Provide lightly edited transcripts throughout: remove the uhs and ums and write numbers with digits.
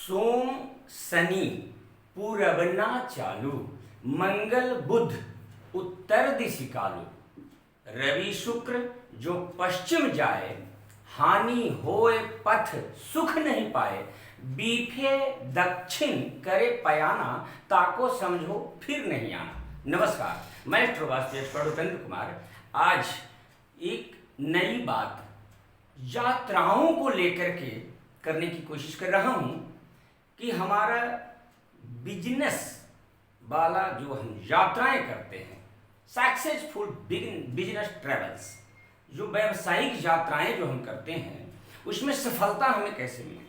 सोम शनि पूरबना चालू, मंगल बुध उत्तर दिशि कालू, रवि शुक्र जो पश्चिम जाए, हानि होए पथ सुख नहीं पाए, बीफे दक्षिण करे पयाना, ताको समझो फिर नहीं आना। नमस्कार, मैं एस्ट्रोवास्तु एक्सपर्ट उपेंद्र कुमार आज एक नई बात यात्राओं को लेकर के करने की कोशिश कर रहा हूं कि हमारा बिजनेस वाला जो हम यात्राएं करते हैं, सक्सेसफुल बिजनेस ट्रेवल्स, जो व्यावसायिक यात्राएं जो हम करते हैं, उसमें सफलता हमें कैसे मिले,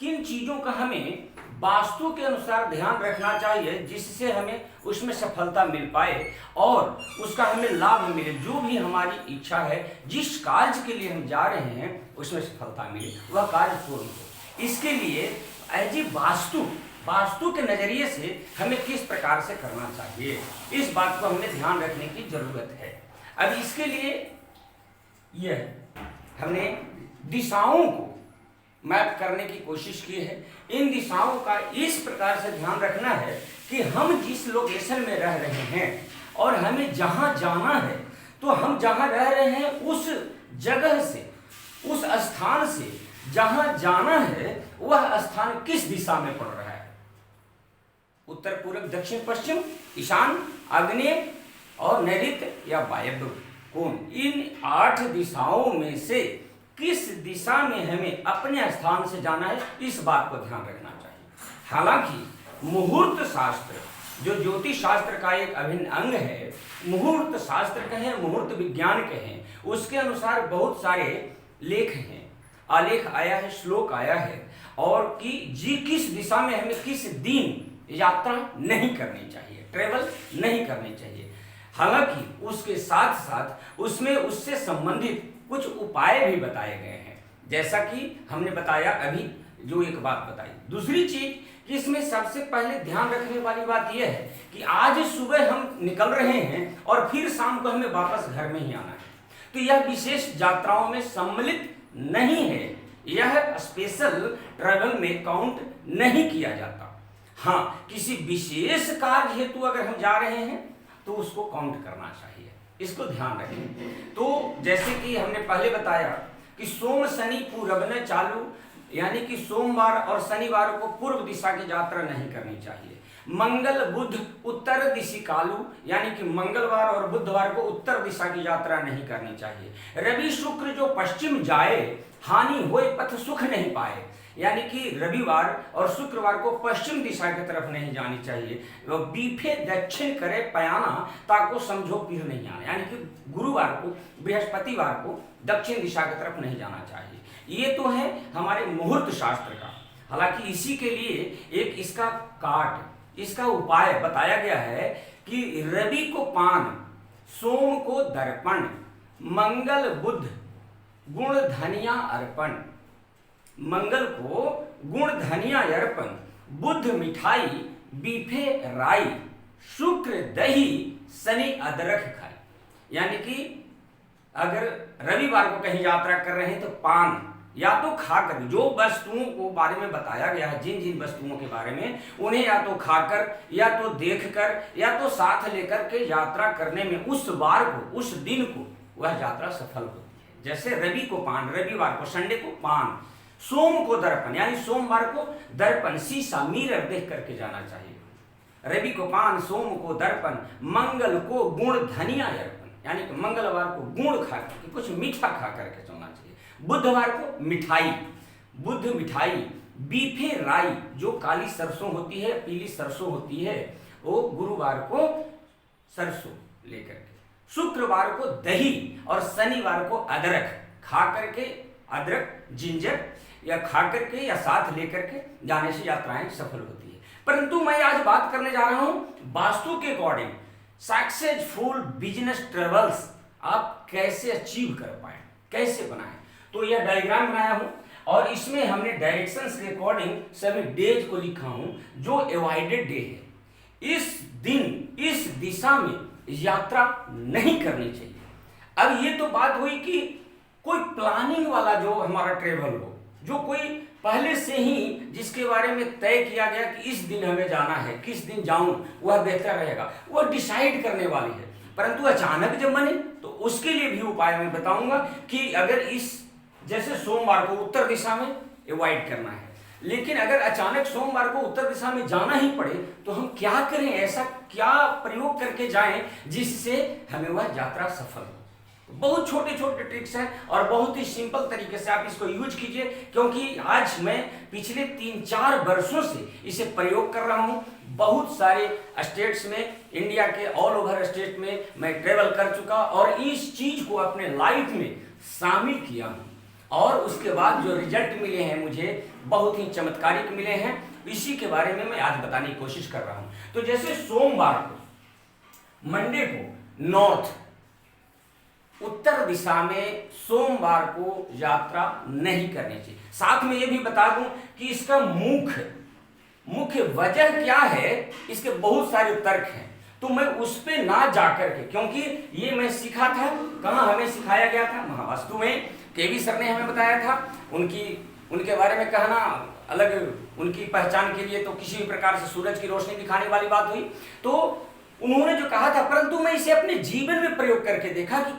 किन चीज़ों का हमें वास्तु के अनुसार ध्यान रखना चाहिए जिससे हमें उसमें सफलता मिल पाए और उसका हमें लाभ मिले, जो भी हमारी इच्छा है, जिस कार्य के लिए हम जा रहे हैं उसमें सफलता मिले, वह कार्य पूर्ण हो। इसके लिए एज ए वास्तु के नज़रिए से हमें किस प्रकार से करना चाहिए, इस बात को हमें ध्यान रखने की जरूरत है। अब इसके लिए यह हमने दिशाओं को मैप करने की कोशिश की है। इन दिशाओं का इस प्रकार से ध्यान रखना है कि हम जिस लोकेशन में रह रहे हैं और हमें जहां जाना है, तो हम जहां रह रहे हैं उस जगह से, उस स्थान से जहां जाना है, वह स्थान किस दिशा में पड़ रहा है, उत्तर पूर्व दक्षिण पश्चिम ईशान आग्नेय और नैऋत्य या वायव्य कोण, इन 8 दिशाओं में से किस दिशा में हमें अपने स्थान से जाना है, इस बात को ध्यान रखना चाहिए। हालांकि मुहूर्त शास्त्र जो ज्योतिष शास्त्र का एक अभिन्न अंग है, मुहूर्त शास्त्र कहें, मुहूर्त विज्ञान कहें, उसके अनुसार बहुत सारे लेख हैं, आलेख आया है, श्लोक आया है, और कि किस दिशा में हमें किस दिन यात्रा नहीं करनी चाहिए, ट्रेवल नहीं करनी चाहिए। हालांकि उसके साथ साथ उसमें उससे संबंधित कुछ उपाय भी बताए गए हैं, जैसा कि हमने बताया अभी जो एक बात बताई। दूसरी चीज कि इसमें सबसे पहले ध्यान रखने वाली बात यह है कि आज सुबह हम निकल रहे हैं और फिर शाम को हमें वापस घर में ही आना है, तो यह विशेष यात्राओं में सम्मिलित नहीं है, यह स्पेशल ट्रैवल में काउंट नहीं किया जाता। हाँ, किसी विशेष कार्य हेतु अगर हम जा रहे हैं तो उसको काउंट करना चाहिए, इसको ध्यान रखें। तो जैसे कि हमने पहले बताया कि सोम शनि पूरबन चालू, यानी कि सोमवार और शनिवार को पूर्व दिशा की यात्रा नहीं करनी चाहिए। मंगल बुध उत्तर दिशि कालू, यानी कि मंगलवार और बुधवार को उत्तर दिशा की यात्रा नहीं करनी चाहिए। रवि शुक्र जो पश्चिम जाए, हानि होए पथ सुख नहीं पाए, यानी कि रविवार और शुक्रवार को पश्चिम दिशा की तरफ नहीं जानी चाहिए। वो बीफे दक्षिण करे पयाना, ताको समझो पीर नहीं आना, यानी कि गुरुवार को, बृहस्पतिवार को दक्षिण दिशा की तरफ नहीं जाना चाहिए। ये तो है हमारे मुहूर्त शास्त्र का। हालांकि इसी के लिए एक इसका उपाय बताया गया है कि रवि को पान, सोम को दर्पण, मंगल बुध गुण धनिया अर्पण, मंगल को गुण धनिया अर्पण, बुध मिठाई, बीफे राई, शुक्र दही, शनि अदरक खाई। यानी कि अगर रविवार को कहीं यात्रा कर रहे हैं तो पान या तो खाकर, जो वस्तुओं को बारे में बताया गया है, जिन जिन वस्तुओं के बारे में, उन्हें या तो खाकर या तो देखकर या तो साथ लेकर के यात्रा करने में उस वार को, उस दिन को वह यात्रा सफल होती है। जैसे रवि को पान, रविवार को, संडे को पान, सोम को दर्पण, यानी सोमवार को दर्पण, शीशा, मिरर देख करके जाना चाहिए। रवि को पान, सोम को दर्पण, मंगल को गुण धनिया अर्पण, यानी कि मंगलवार को गुण खा करके, कुछ मीठा खा करके चलना चाहिए। बुधवार को मिठाई, बुध मिठाई, बीफे राई जो काली सरसों होती है, पीली सरसों होती है, वो गुरुवार को सरसों लेकर के, शुक्रवार को दही और शनिवार को अदरक खा करके, अदरक जिंजर या खा करके या साथ लेकर के जाने से यात्राएं सफल होती है। परंतु मैं आज बात करने जा रहा हूं वास्तु के अकॉर्डिंग सक्सेसफुल बिजनेस ट्रेवल्स आप कैसे अचीव कर पाए, कैसे बनाएं। तो यह डायग्राम बनाया हूं और इसमें हमने डायरेक्शंस के अकॉर्डिंग सभी डेज को लिखा हूं जो एवॉइडेड डे है। इस दिन इस दिशा में यात्रा नहीं करनी चाहिए। अब ये तो बात हुई कि कोई प्लानिंग वाला जो हमारा ट्रेवल हो, जो कोई पहले से ही जिसके बारे में तय किया गया कि इस दिन हमें जाना है, किस दिन जाऊं वह बेहतर रहेगा, वह डिसाइड करने वाली है। परंतु अचानक जब बने तो उसके लिए भी उपाय मैं बताऊंगा कि अगर इस जैसे सोमवार को उत्तर दिशा में अवॉइड करना है, लेकिन अगर अचानक सोमवार को उत्तर दिशा में जाना ही पड़े तो हम क्या करें, ऐसा क्या प्रयोग करके जाएं जिससे हमें वह यात्रा सफल हो। बहुत छोटे छोटे ट्रिक्स हैं और बहुत ही सिंपल तरीके से आप इसको यूज कीजिए, क्योंकि आज मैं पिछले 3-4 वर्षों से इसे प्रयोग कर रहा हूं। बहुत सारे स्टेट्स में, इंडिया के ऑल ओवर स्टेट में मैं ट्रेवल कर चुका और इस चीज को अपने लाइफ में शामिल किया हूं और उसके बाद जो रिजल्ट मिले हैं मुझे बहुत ही चमत्कारिक मिले हैं। इसी के बारे में मैं आज बताने की कोशिश कर रहा हूं। तो जैसे सोमवार को, मंडे को नॉर्थ उत्तर दिशा में सोमवार को यात्रा नहीं करनी चाहिए। साथ में यह भी बता दूं कि इसका मुख्य वजह क्या है, इसके बहुत सारे तर्क हैं, तो मैं उस पे ना जाकर के, क्योंकि ये मैं सीखा था, कहाँ हमें सिखाया गया था, महावास्तु में केवी सर ने हमें बताया था। उनके बारे में कहना अलग, उनकी पहचान के लिए तो किसी भी प्रकार से सूरज की रोशनी दिखाने वाली बात हुई। तो उन्होंने जो कहा था, परंतु मैं इसे अपने जीवन में प्रयोग करके देखा कि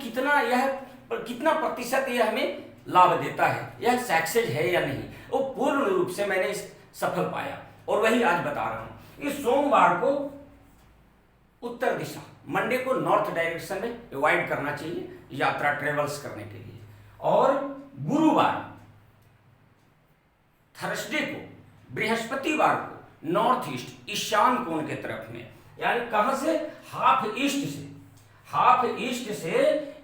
कितना प्रतिशत यह हमें लाभ देता है, यह सक्सेस है या नहीं। वो पूर्ण रूप से मैंने इस सफल पाया और वही आज बता रहा हूं। इस सोमवार को उत्तर दिशा, मंडे को नॉर्थ डायरेक्शन में अवॉइड करना चाहिए यात्रा ट्रेवल्स करने के लिए। और गुरुवार, थर्सडे को, बृहस्पतिवार को नॉर्थ ईस्ट, ईशान कोण के तरफ में, यानी कहां से, हाफ ईस्ट से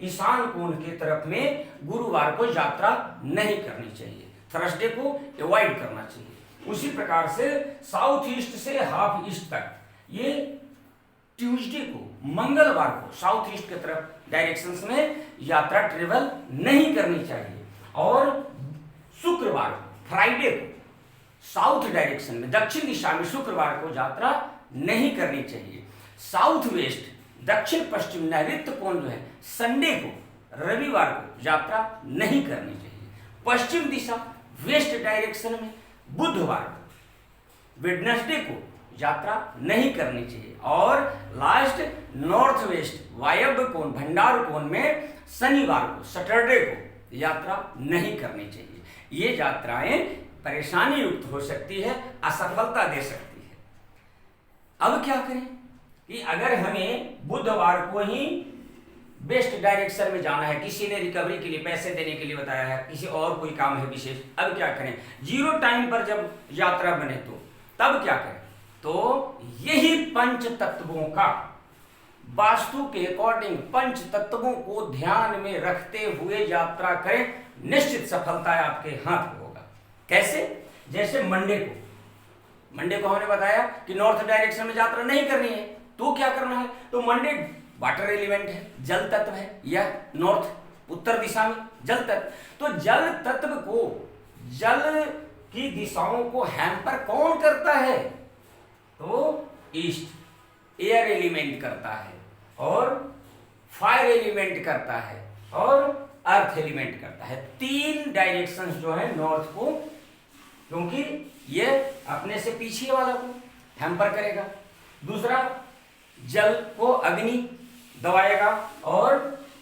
ईशान कोण के तरफ में गुरुवार को यात्रा नहीं करनी चाहिए, थर्सडे को अवॉइड करना चाहिए। उसी प्रकार से साउथ ईस्ट से हाफ ईस्ट तक, ये ट्यूसडे को, मंगलवार को साउथ ईस्ट की तरफ डायरेक्शंस में यात्रा ट्रेवल नहीं करनी चाहिए। और शुक्रवार को, फ्राइडे को साउथ डायरेक्शन में, दक्षिण दिशा में शुक्रवार को यात्रा नहीं करनी चाहिए। साउथ वेस्ट, दक्षिण पश्चिम नैऋत्य कोण जो है, संडे को, रविवार को यात्रा नहीं करनी चाहिए। पश्चिम दिशा वेस्ट डायरेक्शन में बुधवार को, वेडनेसडे को यात्रा नहीं करनी चाहिए। और लास्ट नॉर्थ वेस्ट वायव्य कोण, भंडार कोण में शनिवार को, सैटरडे को यात्रा नहीं करनी चाहिए। ये यात्राएं परेशानी युक्त हो सकती है, असफलता दे सकती है। अब क्या करें कि अगर हमें बुधवार को ही बेस्ट डायरेक्शन में जाना है, किसी ने रिकवरी के लिए पैसे देने के लिए बताया है, किसी और कोई काम है विशेष, अब क्या करें, जीरो टाइम पर जब यात्रा बने तो तब क्या करें, तो यही पंच तत्वों का, वास्तु के अकॉर्डिंग पंच तत्वों को ध्यान में रखते हुए यात्रा करें, निश्चित सफलता आपके हाथ में होगा। कैसे, जैसे मंडे को हमने बताया कि नॉर्थ डायरेक्शन में यात्रा नहीं करनी है, तो क्या करना है, तो मंडे वाटर एलिमेंट है, जल तत्व है, या नॉर्थ उत्तर दिशा में जल तत्व, तो जल तत्व को, जल की दिशाओं को हैम्पर कौन करता है, तो ईस्ट एयर एलिमेंट करता है, और फायर एलिमेंट करता है, और अर्थ एलिमेंट करता है। 3 डायरेक्शंस जो है नॉर्थ को, क्योंकि ये अपने से पीछे वाला को हैम्पर करेगा, दूसरा जल को अग्नि दबाएगा, और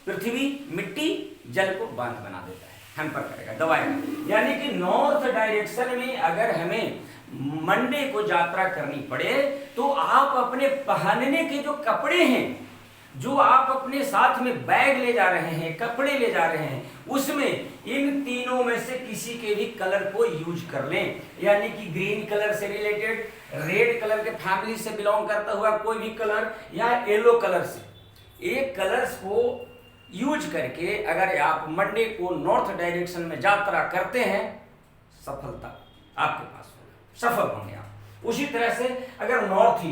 पृथ्वी मिट्टी जल को बांध बना देता है, हैम्पर करेगा, दबाएगा। यानी कि नॉर्थ डायरेक्शन में अगर हमें मंडे को यात्रा करनी पड़े तो आप अपने पहनने के जो कपड़े हैं, जो आप अपने साथ में बैग ले जा रहे हैं, कपड़े ले जा रहे हैं, उसमें इन तीनों में से किसी के भी कलर को यूज कर लें। यानी कि ग्रीन कलर से रिलेटेड, रेड कलर के फैमिली से बिलोंग करता हुआ कोई भी कलर, या येलो कलर से, एक कलर्स को यूज करके अगर आप मंडे को नॉर्थ डायरेक्शन में यात्रा करते हैं, सफलता आपके पास होगी, सफल होंगे आप। उसी तरह से अगर नॉर्थ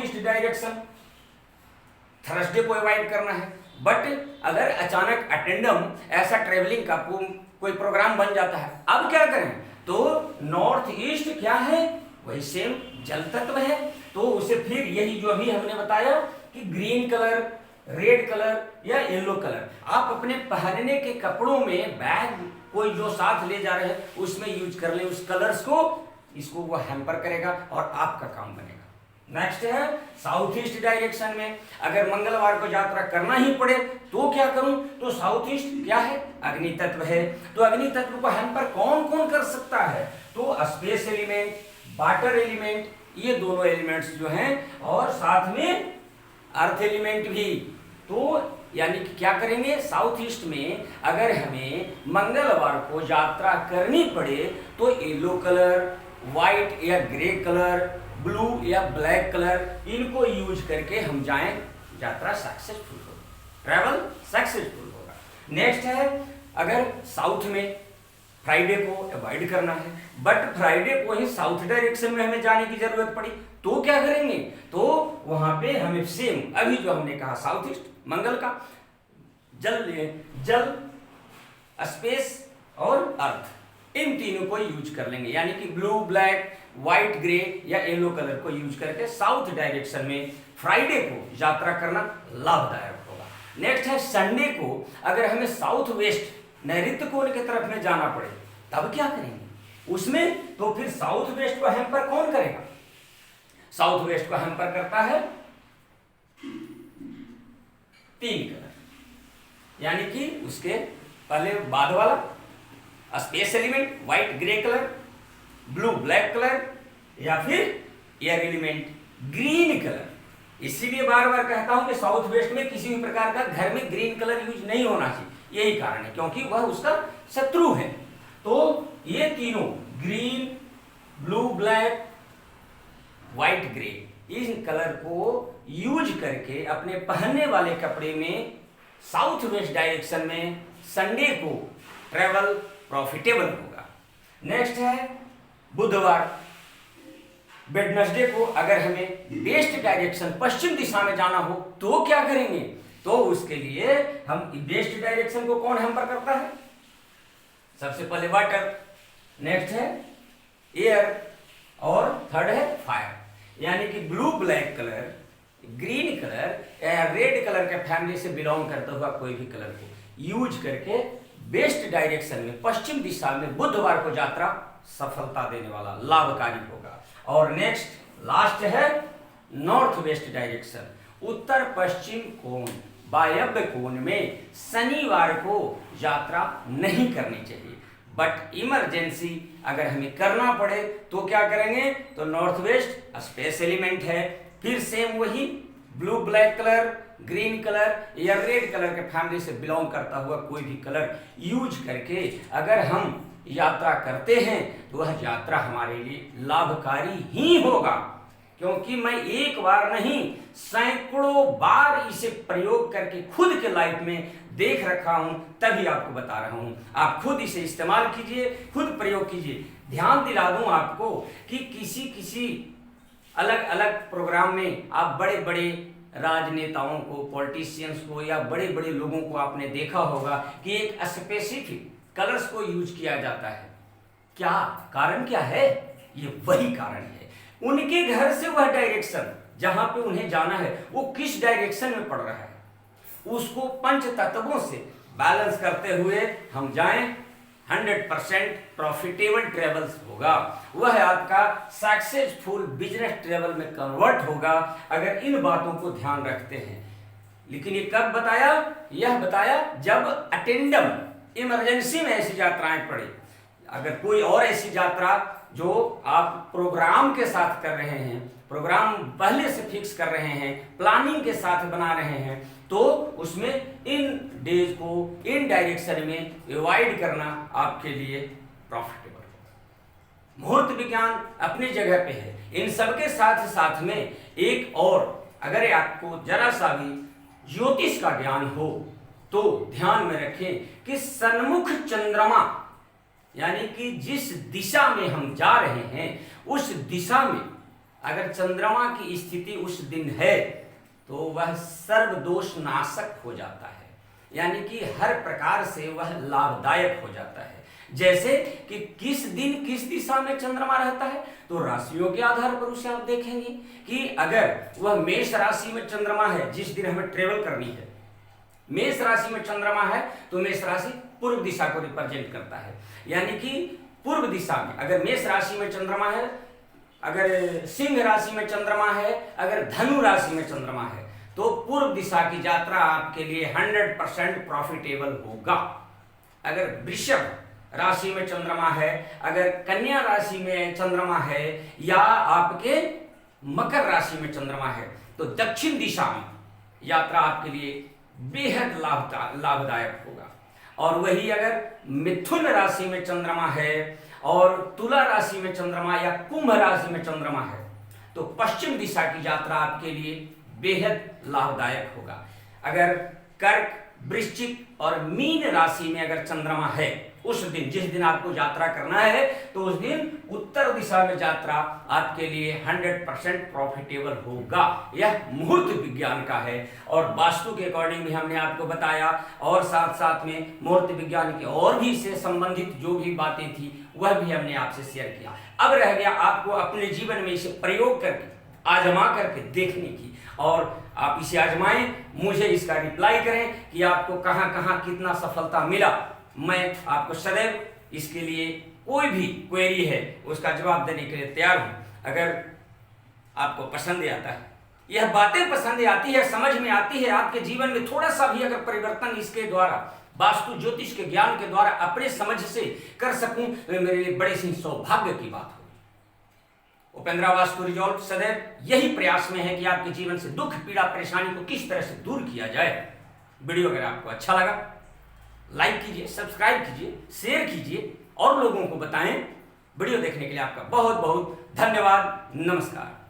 ईस्ट डायरेक्शन, थर्सडे को अवॉइड करना है, बट अगर अचानक अटेंडम ऐसा ट्रेवलिंग का कोई प्रोग्राम बन जाता है, अब क्या करें, तो नॉर्थ ईस्ट क्या है, वही सेम जल तत्व है, तो उसे फिर यही जो अभी हमने बताया कि ग्रीन कलर, रेड कलर या येलो कलर, आप अपने पहनने के कपड़ों में, बैग कोई जो साथ ले जा रहे हैं उसमें यूज कर ले उस कलर्स को, इसको वो हैम्पर करेगा और आपका काम बनेगा। नेक्स्ट है साउथ ईस्ट डायरेक्शन में अगर मंगलवार को यात्रा करना ही पड़े तो क्या करूं, तो साउथ ईस्ट क्या है, अग्नि तत्व है, तो अग्नि तत्व को हैम्पर कौन कौन कर सकता है, तो स्पेस एलिमेंट, वाटर एलिमेंट, ये दोनों एलिमेंट्स जो हैं और साथ में अर्थ एलिमेंट भी। तो यानी कि क्या करेंगे, साउथ ईस्ट में अगर हमें मंगलवार को यात्रा करनी पड़े तो येलो कलर, व्हाइट या ग्रे कलर, ब्लू या ब्लैक कलर, इनको यूज करके हम जाएं, यात्रा सक्सेसफुल होगी, ट्रैवल सक्सेसफुल होगा। नेक्स्ट है अगर साउथ में फ्राइडे को अवॉइड करना है बट फ्राइडे को ही साउथ डायरेक्शन में हमें जाने की जरूरत पड़ी तो क्या करेंगे, तो वहां पे हमें सेम अभी जो हमने कहा साउथ ईस्ट मंगल का जल स्पेस और अर्थ, इन तीनों को यूज कर लेंगे, यानी कि ब्लू, ब्लैक, व्हाइट, ग्रे या येलो कलर को यूज करके साउथ डायरेक्शन में फ्राइडे को यात्रा करना लाभदायक होगा। नेक्स्ट है संडे को अगर हमें साउथ वेस्ट नैऋत्य कोण की तरफ में जाना पड़े तब क्या करेंगे, उसमें तो फिर साउथ वेस्ट को हैम्पर कौन करेगा, साउथ वेस्ट को हैम्पर करता है 3 कलर, यानी कि उसके पहले बाद वाला space element white grey colour, blue black colour या फिर एयर एलिमेंट ग्रीन कलर। इसीलिए बार बार कहता हूं कि साउथ वेस्ट में किसी भी प्रकार का घर में ग्रीन कलर यूज नहीं होना चाहिए, यही कारण है क्योंकि वह उसका शत्रु है। तो ये तीनों green, blue black, white grey, in colour को यूज करके अपने पहनने वाले कपड़े में साउथ वेस्ट डायरेक्शन में संडे को ट्रेवल प्रॉफिटेबल होगा। नेक्स्ट है बुधवार, वेडनेसडे को अगर हमें वेस्ट डायरेक्शन पश्चिम दिशा में जाना हो तो क्या करेंगे, तो उसके लिए हम वेस्ट डायरेक्शन को कौन हैम्पर करता है, सबसे पहले वाटर, नेक्स्ट है एयर और थर्ड है फायर, यानी कि blue black colour, green colour या रेड कलर के फैमिली से बिलोंग करता हुआ कोई भी कलर को यूज करके वेस्ट डायरेक्शन में पश्चिम दिशा में बुधवार को यात्रा सफलता देने वाला लाभकारी होगा। और नेक्स्ट लास्ट है नॉर्थ वेस्ट डायरेक्शन, उत्तर पश्चिम कोण वायव्य कोण में शनिवार को यात्रा नहीं करनी चाहिए, बट इमरजेंसी अगर हमें करना पड़े तो क्या करेंगे, तो नॉर्थ वेस्ट स्पेस एलिमेंट है, फिर सेम वही blue black colour, green colour या रेड कलर के फैमिली से बिलोंग करता हुआ कोई भी कलर यूज करके अगर हम यात्रा करते हैं तो वह यात्रा हमारे लिए लाभकारी ही होगा, क्योंकि मैं एक बार नहीं सैकड़ों बार इसे प्रयोग करके खुद के लाइफ में देख रखा हूं, तभी आपको बता रहा हूं। आप खुद इसे इस्तेमाल कीजिए, खुद प्रयोग कीजिए। ध्यान दिला दूं आपको कि किसी अलग अलग प्रोग्राम में आप बड़े बड़े राजनेताओं को, पॉलिटिशियंस को या बड़े बड़े लोगों को आपने देखा होगा कि एक स्पेसिफिक कलर्स को यूज किया जाता है। क्या कारण क्या है, ये वही कारण है, उनके घर से वह डायरेक्शन जहां पे उन्हें जाना है वो किस डायरेक्शन में पड़ रहा है, उसको पंच तत्वों से बैलेंस करते हुए हम जाएं, 100% प्रॉफिटेबल ट्रेवल्स होगा, वह आपका सक्सेसफुल बिजनेस ट्रेवल में कन्वर्ट होगा अगर इन बातों को ध्यान रखते हैं। लेकिन ये कब बताया, यह बताया जब अटेंडम इमरजेंसी में ऐसी यात्राएं पड़े। अगर कोई और ऐसी यात्रा जो आप प्रोग्राम के साथ कर रहे हैं, प्रोग्राम पहले से फिक्स कर रहे हैं, प्लानिंग के साथ बना रहे हैं, तो उसमें इन डेज को इन डायरेक्शन में अवॉइड करना आपके लिए प्रॉफिटेबल होगा। मुहूर्त विज्ञान अपनी जगह पे है, इन सबके साथ साथ में एक और अगर आपको जरा सा भी ज्योतिष का ज्ञान हो तो ध्यान में रखें कि सन्मुख चंद्रमा, यानी कि जिस दिशा में हम जा रहे हैं उस दिशा में अगर चंद्रमा की स्थिति उस दिन है तो वह सर्वदोष नाशक हो जाता है, यानी कि हर प्रकार से वह लाभदायक हो जाता है। जैसे कि किस दिन किस दिशा में चंद्रमा रहता है, तो राशियों के आधार पर उसे आप देखेंगे कि अगर वह मेष राशि में चंद्रमा है, जिस दिन हमें ट्रेवल करनी है, मेष राशि में चंद्रमा है तो मेष राशि पूर्व दिशा को रिप्रेजेंट करता है। यानी कि पूर्व दिशा में अगर मेष राशि में चंद्रमा है, अगर सिंह राशि में चंद्रमा है, अगर धनु राशि में चंद्रमा है, तो पूर्व दिशा की यात्रा आपके लिए 100% प्रॉफिटेबल होगा। अगर वृषभ राशि में चंद्रमा है, अगर कन्या राशि में चंद्रमा है, या आपके मकर राशि में चंद्रमा है, तो दक्षिण दिशा में यात्रा आपके लिए बेहद लाभदायक होगा। और वही अगर मिथुन राशि में चंद्रमा है और तुला राशि में चंद्रमा या कुंभ राशि में चंद्रमा है, तो पश्चिम दिशा की यात्रा आपके लिए बेहद लाभदायक होगा। अगर कर्क, वृश्चिक और मीन राशि में अगर चंद्रमा है, उस दिन जिस दिन आपको यात्रा करना है, तो उस दिन उत्तर दिशा में यात्रा आपके लिए 100% प्रॉफिटेबल होगा। यह मुहूर्त विज्ञान का है और वास्तु के अकॉर्डिंग भी हमने आपको बताया, और साथ साथ में मुहूर्त विज्ञान की और भी इससे संबंधित जो भी बातें थी वह भी हमने आपसे शेयर किया। अब रह गया आपको अपने जीवन में इसे प्रयोग करके, आजमा करके देखने की, और आप इसे आजमाएं, मुझे इसका रिप्लाई करें कि आपको कहां कहां कितना सफलता मिला। मैं आपको सदैव इसके लिए कोई भी क्वेरी है उसका जवाब देने के लिए तैयार हूं। अगर आपको पसंद आता है, यह बातें पसंद आती है, समझ में आती है, आपके जीवन में थोड़ा सा भी अगर परिवर्तन इसके द्वारा, वास्तु ज्योतिष के ज्ञान के द्वारा अपने समझ से कर सकूं, तो मेरे लिए बड़े ही सौभाग्य की बात होगी। उपेंद्रा वास्तु रिजॉल्व सदैव यही प्रयास में है कि आपके जीवन से दुख, पीड़ा, परेशानी को किस तरह से दूर किया जाए। वीडियो अगर आपको अच्छा लगा, लाइक कीजिए, सब्सक्राइब कीजिए, शेयर कीजिए और लोगों को बताएं। वीडियो देखने के लिए आपका बहुत बहुत धन्यवाद। नमस्कार।